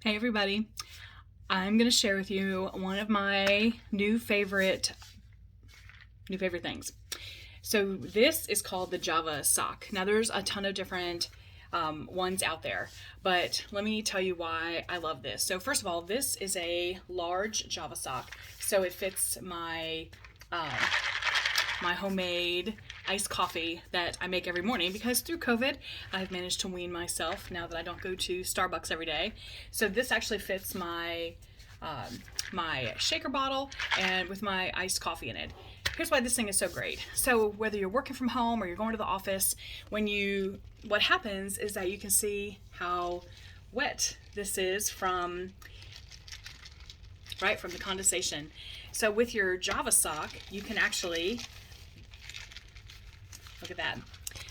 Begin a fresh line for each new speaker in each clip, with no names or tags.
Hey everybody, I'm going to share with you one of my new favorite things. So this is called the Javasok. Now there's a ton of different ones out there, but let me tell you why I love this. So first of all, this is a large Javasok, so it fits my homemade iced coffee that I make every morning because through COVID, I've managed to wean myself now that I don't go to Starbucks every day. So this actually fits my shaker bottle and with my iced coffee in it. Here's why this thing is so great. So whether you're working from home or you're going to the office, what happens is that you can see how wet this is from the condensation. So with your Javasok, you can actually look at that.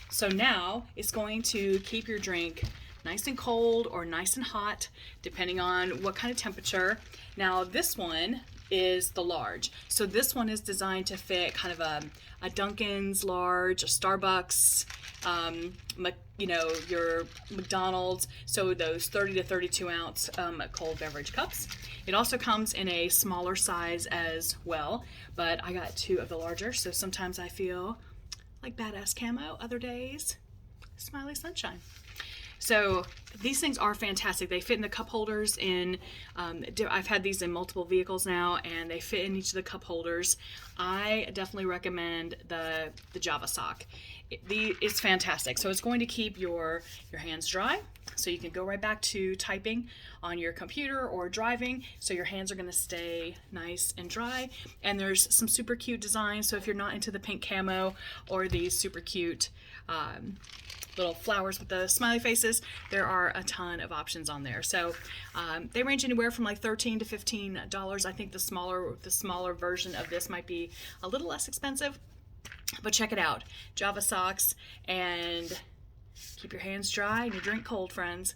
So now it's going to keep your drink nice and cold or nice and hot, depending on what kind of temperature. Now this one is the large. So this one is designed to fit kind of a Dunkin's large, a Starbucks, your McDonald's, so those 30 to 32 ounce cold beverage cups. It also comes in a smaller size as well, but I got two of the larger, so sometimes I feel like badass camo, other days, smiley sunshine. So these things are fantastic. They fit in the cup holders I've had these in multiple vehicles now, and they fit in each of the cup holders. I definitely recommend the Javasok. It's fantastic. So it's going to keep your hands dry, so you can go right back to typing on your computer or driving, so your hands are going to stay nice and dry. And there's some super cute designs, so if you're not into the pink camo or these super cute little flowers with the smiley faces, there are a ton of options on there. So they range anywhere from like $13 to $15. I think the smaller version of this might be a little less expensive, but check it out. Java socks, and keep your hands dry and your drink cold, friends.